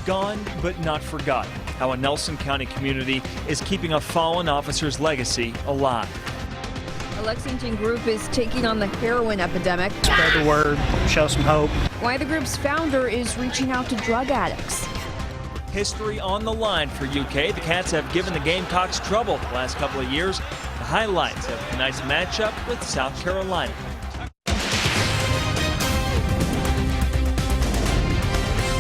Gone but not forgotten. How a Nelson County community is keeping a fallen officer's legacy alive. A Lexington group is taking on the heroin epidemic. Spread the word, show some hope. Why the group's founder is reaching out to drug addicts. History on the line for UK. The Cats have given the Gamecocks trouble the last couple of years. The highlights of tonight's matchup with South Carolina.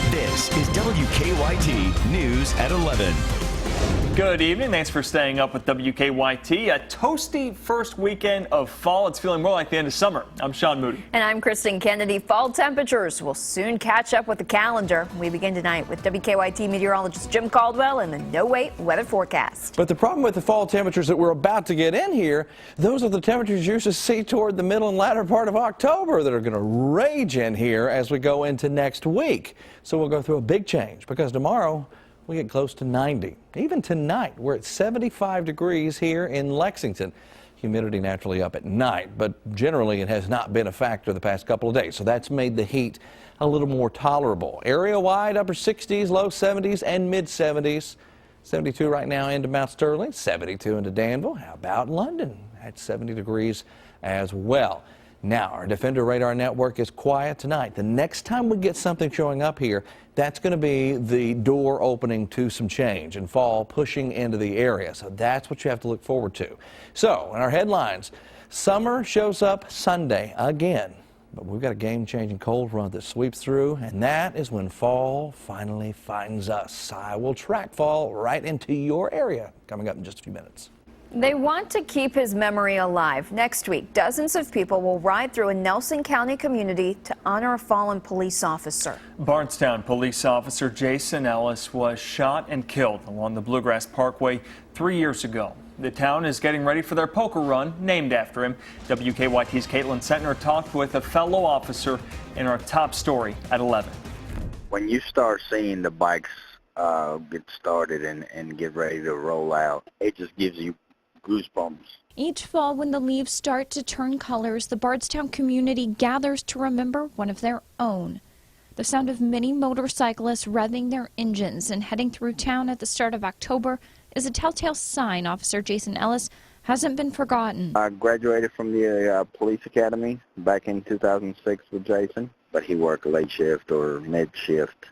This is WKYT News at 11. Good evening. Thanks for staying up with WKYT. A toasty first weekend of fall. It's feeling more like the end of summer. I'm Sean Moody. And I'm Kristen Kennedy. Fall temperatures will soon catch up with the calendar. We begin tonight with WKYT meteorologist Jim Caldwell and the no-wait weather forecast. But the problem with the fall temperatures that we're about to get in here, those are the temperatures you used to see toward the middle and latter part of October that are going to rage in here as we go into next week. So we'll go through a big change because tomorrow we get close to 90. Even tonight, we're at 75 degrees here in Lexington. Humidity naturally up at night, but generally it has not been a factor the past couple of days. So that's made the heat a little more tolerable. Area-wide, upper 60s, low 70s, and mid-70s. 72 right now into Mount Sterling, 72 into Danville. How about London at 70 degrees as well? Now, our Defender Radar Network is quiet tonight. The next time we get something showing up here, that's going to be the door opening to some change and fall pushing into the area. So that's what you have to look forward to. So, in our headlines, summer shows up Sunday again. But we've got a game-changing cold front that sweeps through, and that is when fall finally finds us. I will track fall right into your area coming up in just a few minutes. They want to keep his memory alive. Next week, dozens of people will ride through a Nelson County community to honor a fallen police officer. Bardstown police officer Jason Ellis was shot and killed along the Bluegrass Parkway 3 years ago. The town is getting ready for their poker run named after him. WKYT's Caitlin Sentner talked with a fellow officer in our top story at 11. When you start seeing the bikes get started and get ready to roll out, it just gives you goosebumps. Each fall, when the leaves start to turn colors, the Bardstown community gathers to remember one of their own. The sound of many motorcyclists revving their engines and heading through town at the start of October is a telltale sign Officer Jason Ellis hasn't been forgotten. I graduated from the police academy back in 2006 with Jason, but he worked late shift or mid shift,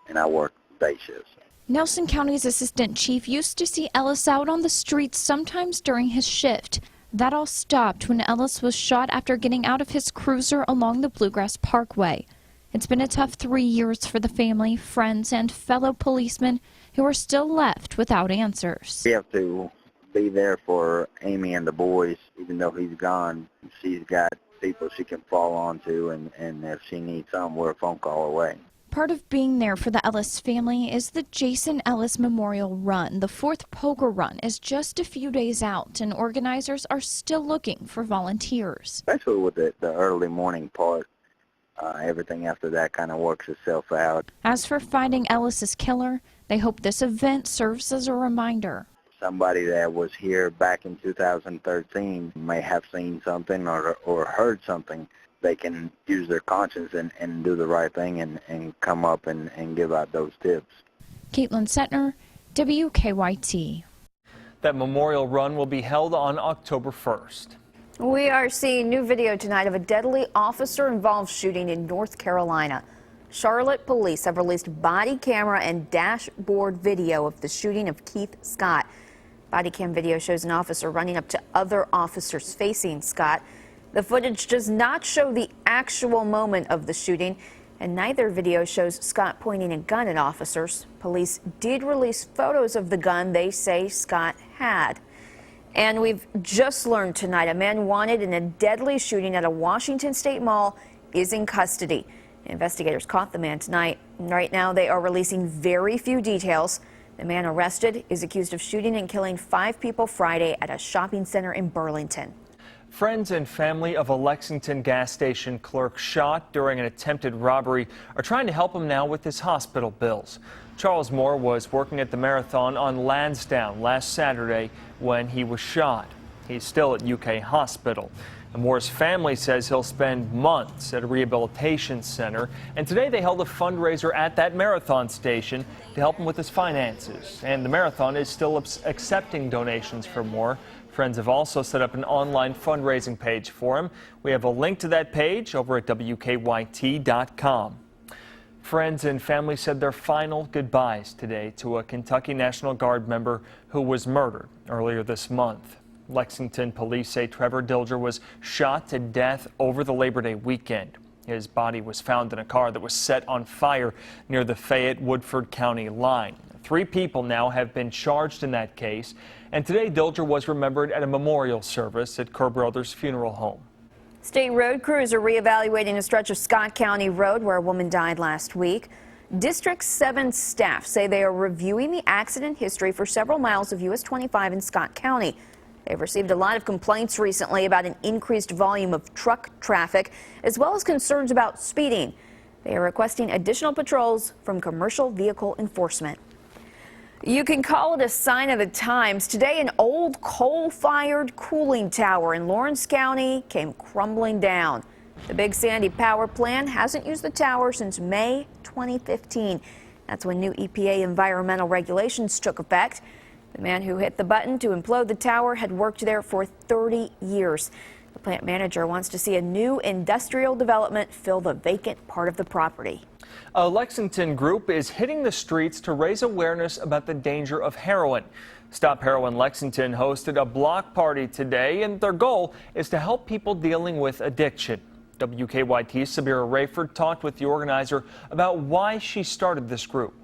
and I worked day shifts. Nelson County's assistant chief used to see Ellis out on the streets sometimes during his shift. That all stopped when Ellis was shot after getting out of his cruiser along the Bluegrass Parkway. It's been a tough 3 years for the family, friends, and fellow policemen who are still left without answers. We have to be there for Amy and the boys, even though he's gone. She's got people she can fall onto, and if she needs something, we're a phone call away. Part of being there for the Ellis family is the Jason Ellis Memorial Run. The fourth poker run is just a few days out, and organizers are still looking for volunteers. Especially with the early morning part, everything after that kind of works itself out. As for finding Ellis's killer, they hope this event serves as a reminder. Somebody that was here back in 2013 may have seen something or heard something. They can use their conscience and do the right thing and come up and give out those tips. Caitlin Sentner, WKYT. That memorial run will be held on October 1st. We are seeing new video tonight of a deadly officer-involved shooting in North Carolina. Charlotte police have released body camera and dashboard video of the shooting of Keith Scott. Body cam video shows an officer running up to other officers facing Scott. The footage does not show the actual moment of the shooting, and neither video shows Scott pointing a gun at officers. Police did release photos of the gun they say Scott had. And we've just learned tonight a man wanted in a deadly shooting at a Washington State mall is in custody. Investigators caught the man tonight. Right now they are releasing very few details. The man arrested is accused of shooting and killing 5 people Friday at a shopping center in Burlington. Friends and family of a Lexington gas station clerk shot during an attempted robbery are trying to help him now with his hospital bills. Charles Moore was working at the Marathon on Lansdowne last Saturday when he was shot. He's still at UK Hospital. And Moore's family says he'll spend months at a rehabilitation center. And today they held a fundraiser at that marathon station to help him with his finances. And the marathon is still accepting donations for Moore. Friends have also set up an online fundraising page for him. We have a link to that page over at WKYT.com. Friends and family said their final goodbyes today to a Kentucky National Guard member who was murdered earlier this month. Lexington police say Trevor Dilger was shot to death over the Labor Day weekend. His body was found in a car that was set on fire near the Fayette-Woodford County line. 3 people now have been charged in that case, and today Dilger was remembered at a memorial service at Kerr Brothers Funeral Home. State road crews are reevaluating a stretch of Scott County Road where a woman died last week. District 7 staff say they are reviewing the accident history for several miles of US 25 in Scott County. They've received a lot of complaints recently about an increased volume of truck traffic, as well as concerns about speeding. They are requesting additional patrols from commercial vehicle enforcement. You can call it a sign of the times. Today, an old coal-fired cooling tower in Lawrence County came crumbling down. The Big Sandy power plant hasn't used the tower since May 2015. That's when new EPA environmental regulations took effect. The man who hit the button to implode the tower had worked there for 30 years. The plant manager wants to see a new industrial development fill the vacant part of the property. A Lexington group is hitting the streets to raise awareness about the danger of heroin. Stop Heroin Lexington hosted a block party today, and their goal is to help people dealing with addiction. WKYT's Sabira Rayford talked with the organizer about why she started this group.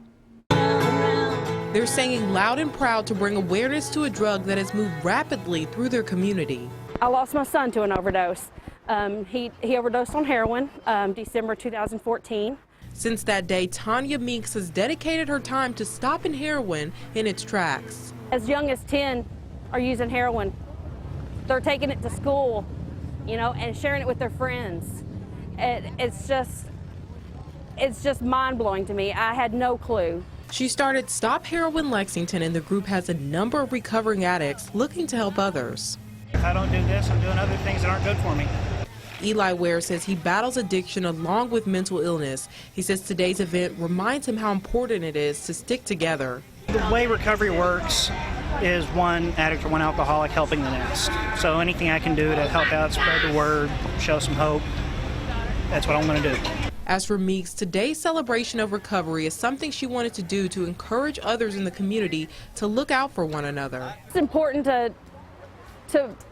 They're singing loud and proud to bring awareness to a drug that has moved rapidly through their community. I lost my son to an overdose. He overdosed on heroin December 2014. Since that day, Tanya Meeks has dedicated her time to stopping heroin in its tracks. As young as 10 are using heroin. They're taking it to school, you know, and sharing it with their friends. It's just mind-blowing to me. I had no clue. She started Stop Heroin Lexington, and the group has a number of recovering addicts looking to help others. If I don't do this, I'm doing other things that aren't good for me. Eli Ware says he battles addiction along with mental illness. He says today's event reminds him how important it is to stick together. The way recovery works is one addict or one alcoholic helping the next. So anything I can do to help out, spread the word, show some hope, that's what I'm going to do. As for Meeks, today's celebration of recovery is something she wanted to do to encourage others in the community to look out for one another. It's important to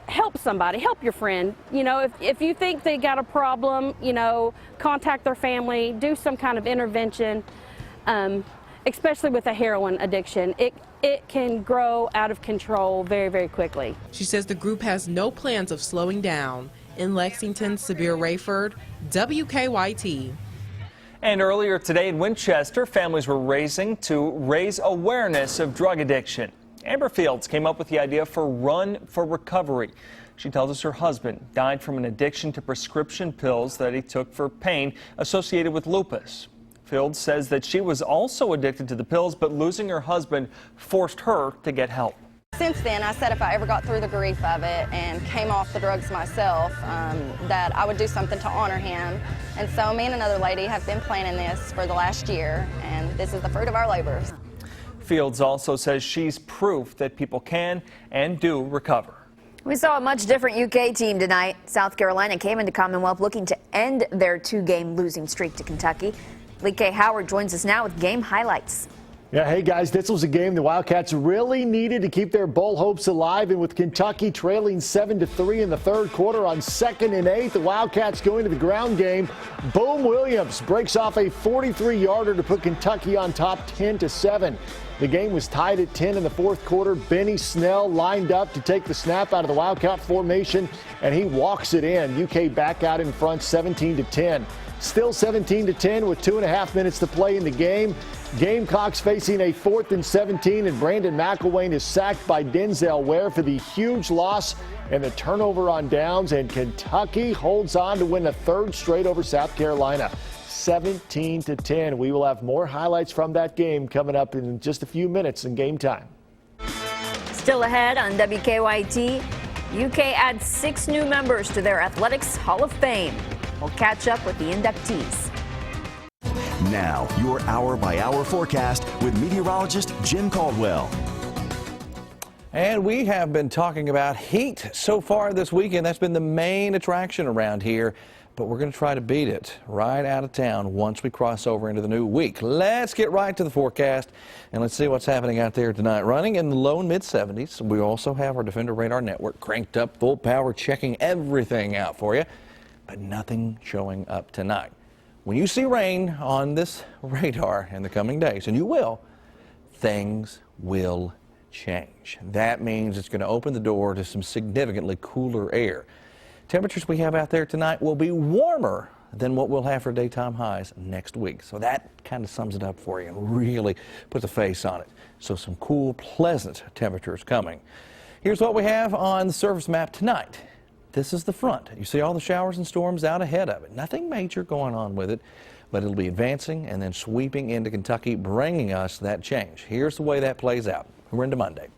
help somebody, help your friend. You know, if you think they got a problem, you know, contact their family, do some kind of intervention, especially with a heroin addiction. It can grow out of control very, very quickly. She says the group has no plans of slowing down. In Lexington, Sabir Rayford, WKYT. And earlier today in Winchester, families were raising to raise awareness of drug addiction. Amber Fields came up with the idea for Run for Recovery. She tells us her husband died from an addiction to prescription pills that he took for pain associated with lupus. Fields says that she was also addicted to the pills, but losing her husband forced her to get help. Since then, I said if I ever got through the grief of it and came off the drugs myself, that I would do something to honor him. And so me and another lady have been planning this for the last year, and this is the fruit of our labors. Fields also says she's proof that people can and do recover. We saw a much different UK team tonight. South Carolina came into Commonwealth looking to end their 2-game losing streak to Kentucky. Lee K. Howard joins us now with game highlights. Yeah, hey guys, this was a game the Wildcats really needed to keep their bowl hopes alive, and with Kentucky trailing 7-3 in the third quarter on 2nd and 8, the Wildcats going to the ground game. Boom Williams breaks off a 43-yarder to put Kentucky on top 10-7. The game was tied at 10 in the fourth quarter. Benny Snell lined up to take the snap out of the Wildcat formation, and he walks it in. UK back out in front 17-10. Still 17-10 with 2.5 minutes to play in the game. Gamecocks facing a 4th and 17, and Brandon McElwain is sacked by Denzel Ware for the huge loss and the turnover on downs, and Kentucky holds on to win the 3rd straight over South Carolina. 17-10. We will have more highlights from that game coming up in just a few minutes in Game Time. Still ahead on WKYT, UK adds 6 new members to their Athletics Hall of Fame. We'll catch up with the inductees. Now, your hour-by-hour forecast with meteorologist Jim Caldwell. And we have been talking about heat so far this weekend. That's been the main attraction around here. But we're going to try to beat it right out of town once we cross over into the new week. Let's get right to the forecast, and let's see what's happening out there tonight. Running in the low and mid-70s. We also have our Defender Radar Network cranked up full power, checking everything out for you, but nothing showing up tonight. When you see rain on this radar in the coming days, and you will, things will change. That means it's going to open the door to some significantly cooler air. Temperatures we have out there tonight will be warmer than what we'll have for daytime highs next week. So that kind of sums it up for you and really puts a face on it. So some cool, pleasant temperatures coming. Here's what we have on the surface map tonight. This is the front. You see all the showers and storms out ahead of it. Nothing major going on with it, but it'll be advancing and then sweeping into Kentucky, bringing us that change. Here's the way that plays out. We're into Monday.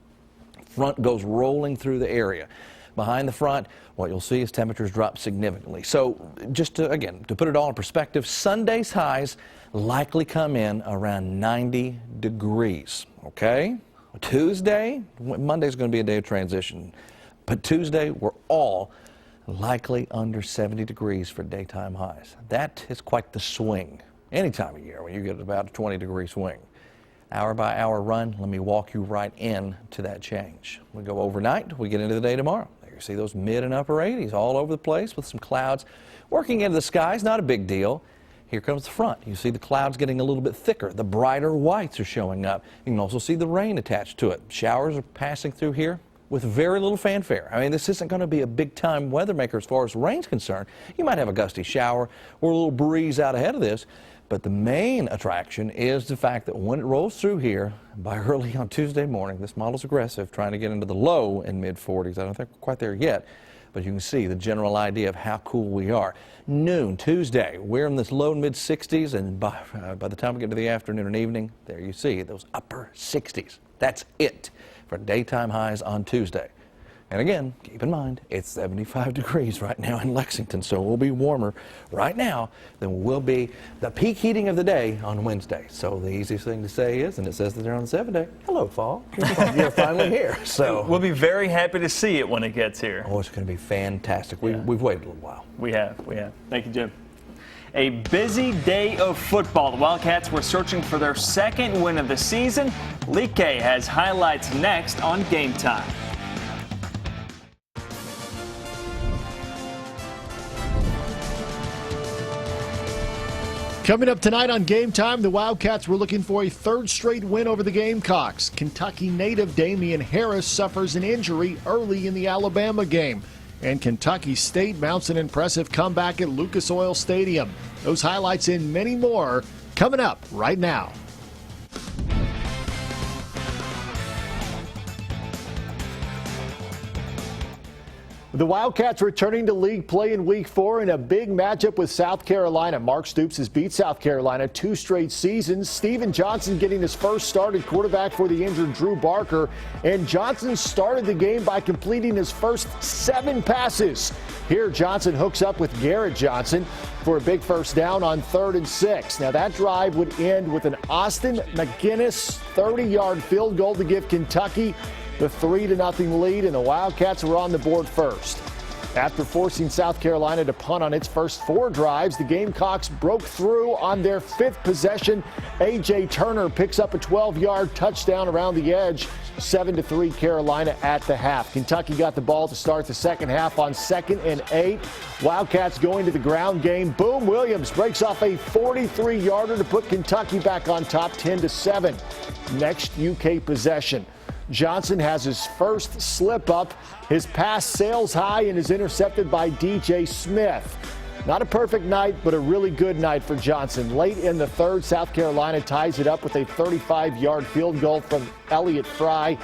Front goes rolling through the area. Behind the front, what you'll see is temperatures drop significantly. So just to, again, to put it all in perspective, Sunday's highs likely come in around 90 degrees, okay? Tuesday, Monday's going to be a day of transition, but Tuesday we're all likely under 70 degrees for daytime highs. That is quite the swing any time of year when you get about a 20-degree swing. Hour by hour run, let me walk you right in to that change. We go overnight, we get into the day tomorrow. You see those mid and upper 80s all over the place with some clouds working into the skies, not a big deal. Here comes the front. You see the clouds getting a little bit thicker. The brighter whites are showing up. You can also see the rain attached to it. Showers are passing through here with very little fanfare. I mean, this isn't going to be a big-time weather maker as far as rain's concerned. You might have a gusty shower or a little breeze out ahead of this. But the main attraction is the fact that when it rolls through here by early on Tuesday morning, this model's aggressive, trying to get into the low and mid-40s. I don't think we're quite there yet, but you can see the general idea of how cool we are. Noon Tuesday, we're in this low and mid-60s, and by the time we get to the afternoon and evening, there you see those upper 60s. That's it for daytime highs on Tuesday. And again, keep in mind, it's 75 degrees right now in Lexington, so we'll be warmer right now than we'll be the peak heating of the day on Wednesday. So the easiest thing to say is, and it says that they're on the 7th day, hello, fall. You're finally here. So we'll be very happy to see it when it gets here. Oh, it's going to be fantastic. We've waited a little while. We have. Thank you, Jim. A busy day of football. The Wildcats were searching for their second win of the season. Lee K has highlights next on Game Time. Coming up tonight on Game Time, the Wildcats were looking for a third straight win over the Gamecocks. Kentucky native Damian Harris suffers an injury early in the Alabama game. And Kentucky State mounts an impressive comeback at Lucas Oil Stadium. Those highlights and many more coming up right now. The Wildcats returning to league play in Week 4 in a big matchup with South Carolina. Mark Stoops has beat South Carolina 2 straight seasons. Steven Johnson getting his first start at quarterback for the injured Drew Barker. And Johnson started the game by completing his first 7 passes. Here Johnson hooks up with Garrett Johnson for a big first down on 3rd and 6. Now that drive would end with an Austin McGinnis 30-yard field goal to give Kentucky the 3-0 lead, and the Wildcats were on the board first. After forcing South Carolina to punt on its first 4 drives, the Gamecocks broke through on their 5th possession. A.J. Turner picks up a 12-yard touchdown around the edge. 7-3 Carolina at the half. Kentucky got the ball to start the second half on 2nd and 8. Wildcats going to the ground game. Boom Williams breaks off a 43-yarder to put Kentucky back on top 10-7. Next UK possession. Johnson has his first slip up. His pass sails high and is intercepted by DJ Smith. Not a perfect night, but a really good night for Johnson. Late in the 3rd, South Carolina ties it up with a 35-yard field goal from Elliott Fry.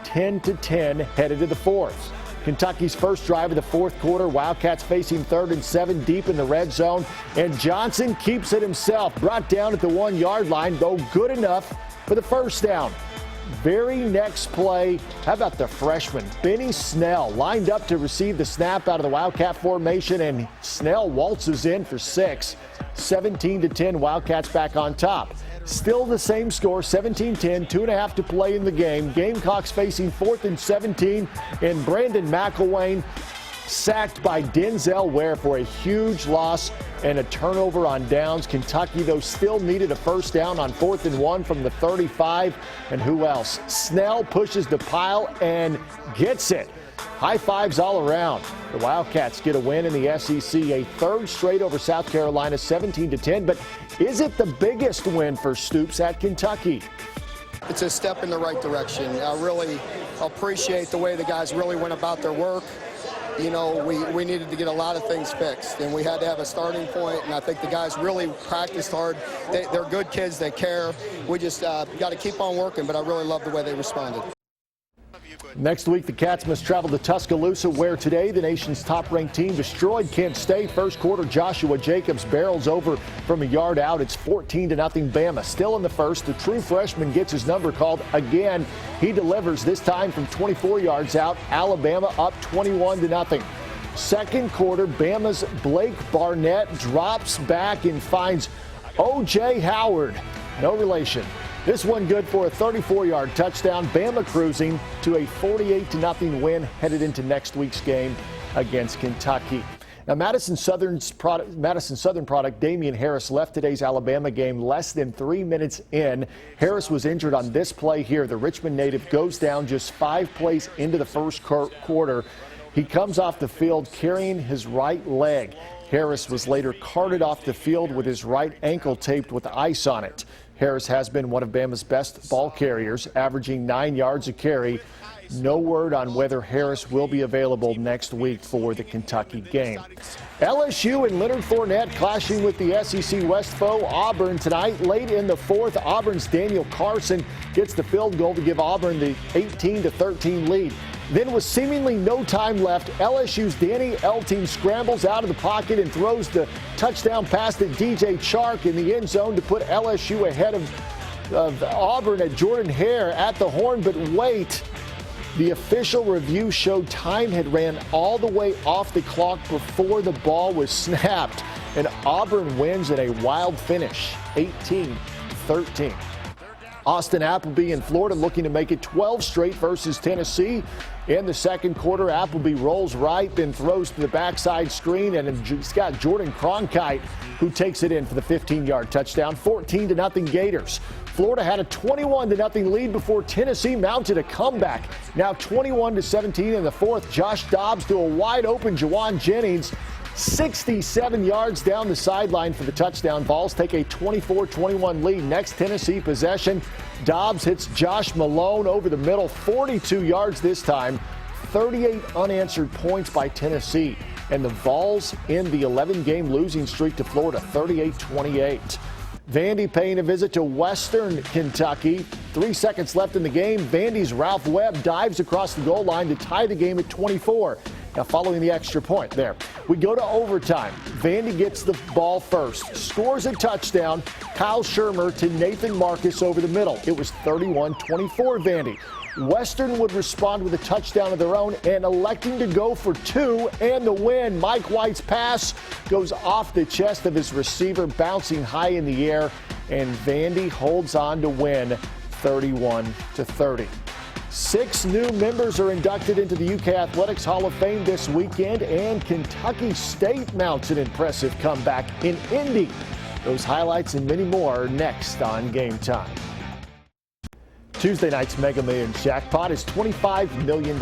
10-10 headed to the 4th. Kentucky's first drive of the 4th quarter. Wildcats facing 3rd and 7 deep in the red zone. And Johnson keeps it himself. Brought down at the 1-yard line, though good enough for the first down. Very next play, how about the freshman, Benny Snell, lined up to receive the snap out of the Wildcat formation, and Snell waltzes in for 6. 17-10, Wildcats back on top. Still the same score, 17-10, 2.5 to play in the game. Gamecocks facing 4th and 17, and Brandon McElwain sacked by Denzel Ware for a huge loss and a turnover on downs. Kentucky, though, still needed a first down on 4th and 1 from the 35. And who else? Snell pushes the pile and gets it. High fives all around. The Wildcats get a win in the SEC, a 3rd straight over South Carolina, 17-10. But is it the biggest win for Stoops at Kentucky? It's a step in the right direction. I really appreciate the way the guys really went about their work. You know, we needed to get a lot of things fixed, and we had to have a starting point, and I think the guys really practiced hard. They're good kids. They care. We just got to keep on working, but I really love the way they responded. Next week, the Cats must travel to Tuscaloosa, where today the nation's top-ranked team destroyed Kent State. First quarter, Joshua Jacobs barrels over from a yard out. It's 14-0 Bama. Still in the first, the true freshman gets his number called again. He delivers, this time from 24 yards out. Alabama up 21-0. Second quarter, Bama's Blake Barnett drops back and finds O.J. Howard. No relation. This one good for a 34-yard touchdown. Bama cruising to a 48-0 win headed into next week's game against Kentucky. Now, Madison Southern product Damian Harris left today's Alabama game less than 3 minutes in. Harris was injured on this play here. The Richmond native goes down just 5 plays into the first quarter. He comes off the field carrying his right leg. Harris was later carted off the field with his right ankle taped with ice on it. Harris has been one of Bama's best ball carriers, averaging 9 yards a carry. No word on whether Harris will be available next week for the Kentucky game. LSU and Leonard Fournette clashing with the SEC West foe Auburn tonight. Late in the fourth, Auburn's Daniel Carson gets the field goal to give Auburn the 18-13 lead. Then with seemingly no time left, LSU's Danny Elting scrambles out of the pocket and throws the touchdown pass to DJ Chark in the end zone to put LSU ahead of Auburn at Jordan Hare at the horn. But wait, the official review showed time had ran all the way off the clock before the ball was snapped. And Auburn wins in a wild finish, 18-13. Austin Appleby in Florida looking to make it 12 straight versus Tennessee. In the second quarter, Appleby rolls right, then throws to the backside screen, and he's got Jordan Cronkite who takes it in for the 15-yard touchdown. 14-0 Gators. Florida had a 21-0 lead before Tennessee mounted a comeback. Now 21-17 in the fourth. Josh Dobbs to a wide-open Jawan Jennings. 67 yards down the sideline for the touchdown. Vols take a 24-21 lead. Next Tennessee possession. Dobbs hits Josh Malone over the middle, 42 yards this time. 38 unanswered points by Tennessee. And the Vols end the 11-game losing streak to Florida, 38-28. Vandy paying a visit to Western Kentucky. 3 seconds left in the game. Vandy's Ralph Webb dives across the goal line to tie the game at 24. Now, following the extra point there, we go to overtime. Vandy gets the ball first, scores a touchdown. Kyle Shermer to Nathan Marcus over the middle. It was 31-24 Vandy. Western would respond with a touchdown of their own and electing to go for 2 and the win. Mike White's pass goes off the chest of his receiver, bouncing high in the air, and Vandy holds on to win 31-30. 6 new members are inducted into the UK Athletics Hall of Fame this weekend, and Kentucky State mounts an impressive comeback in Indy. Those highlights and many more are next on Game Time. Tuesday night's Mega Millions jackpot is $25 million.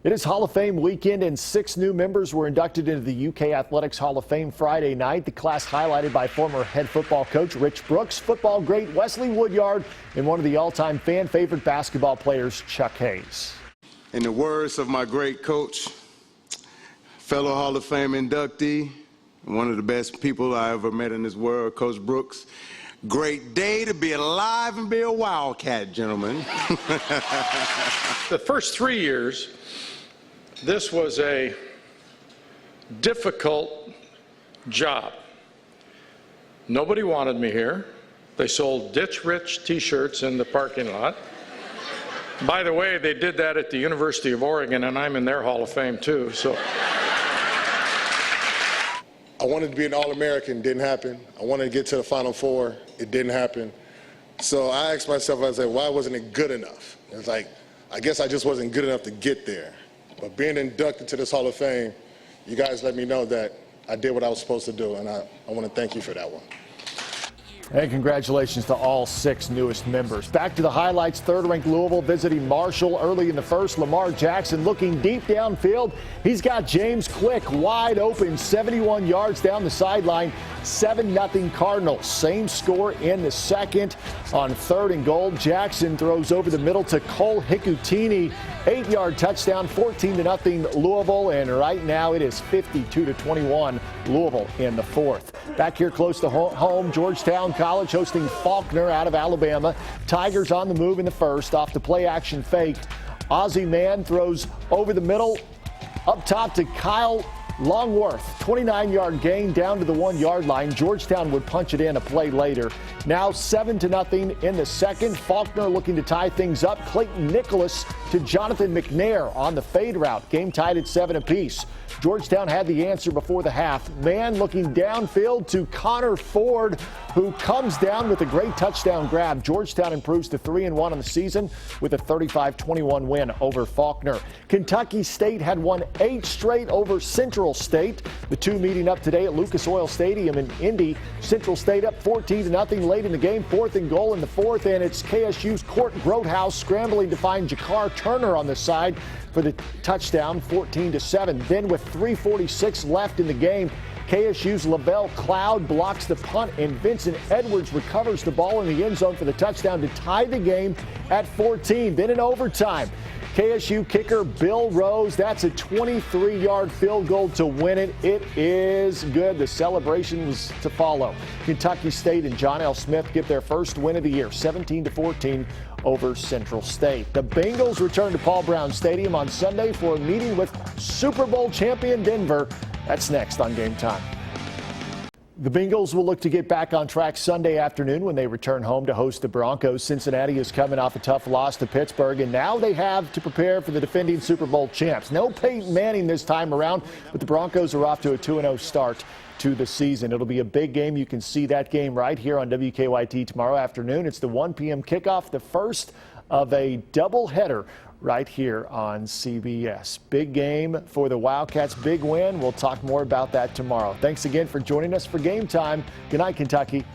It is Hall of Fame weekend, and 6 new members were inducted into the UK Athletics Hall of Fame Friday night. The class highlighted by former head football coach Rich Brooks, football great Wesley Woodyard, and one of the all-time fan favorite basketball players, Chuck Hayes. In the words of my great coach, fellow Hall of Fame inductee, one of the best people I ever met in this world, Coach Brooks, Great day to be alive and be a Wildcat, gentlemen. The first 3 years, this was a difficult job. Nobody wanted me here. They sold Ditch Rich t-shirts in the parking lot. By the way, they did that at the University of Oregon, and I'm in their Hall of Fame too. So I wanted to be an All-American, didn't happen. I wanted to get to the Final Four, it didn't happen. So I asked myself, I said, why wasn't it good enough? It's like, I guess I just wasn't good enough to get there. But being inducted to this Hall of Fame, you guys let me know that I did what I was supposed to do, and I want to thank you for that one. And congratulations to all 6 newest members. Back to the highlights. Third-ranked Louisville visiting Marshall early in the first. Lamar Jackson looking deep downfield. He's got James Quick wide open, 71 yards down the sideline. 7-0 Cardinals. Same score in the second. On 3rd and goal, Jackson throws over the middle to Cole Hikutini. 8-yard touchdown, 14-0 Louisville. And right now it is 52-21 Louisville in the fourth. Back here close to home, Georgetown College hosting Faulkner out of Alabama. Tigers on the move in the first off the play action fake. Ozzie Mann throws over the middle up top to Kyle Longworth. 29-yard gain down to the 1-yard line. Georgetown would punch it in a play later. Now 7-0 in the second. Faulkner looking to tie things up. Clayton Nicholas to Jonathan McNair on the fade route. Game tied at 7 apiece. Georgetown had the answer before the half. Mann looking downfield to Connor Ford, who comes down with a great touchdown grab. Georgetown improves to 3-1 on the season with a 35-21 win over Faulkner. Kentucky State had won 8 straight over Central State. The two meeting up today at Lucas Oil Stadium in Indy. Central State up 14-0 late in the game. 4th and goal in the fourth, and it's KSU's Court Grotehouse scrambling to find Jakar Turner on the side for the touchdown, 14-7. Then with 3:46 left in the game, KSU's Lavelle Cloud blocks the punt, and Vincent Edwards recovers the ball in the end zone for the touchdown to tie the game at 14. Then in overtime, KSU kicker Bill Rose, that's a 23-yard field goal to win it. It is good. The celebration was to follow. Kentucky State and John L. Smith get their first win of the year, 17-14 over Central State. The Bengals return to Paul Brown Stadium on Sunday for a meeting with Super Bowl champion Denver. That's next on Game Time. The Bengals will look to get back on track Sunday afternoon when they return home to host the Broncos. Cincinnati is coming off a tough loss to Pittsburgh, and now they have to prepare for the defending Super Bowl champs. No Peyton Manning this time around, but the Broncos are off to a 2-0 start to the season. It'll be a big game. You can see that game right here on WKYT tomorrow afternoon. It's the 1 p.m. kickoff, the first of a doubleheader right here on CBS. Big game for the Wildcats, big win. We'll talk more about that tomorrow. Thanks again for joining us for Game Time. Good night, Kentucky.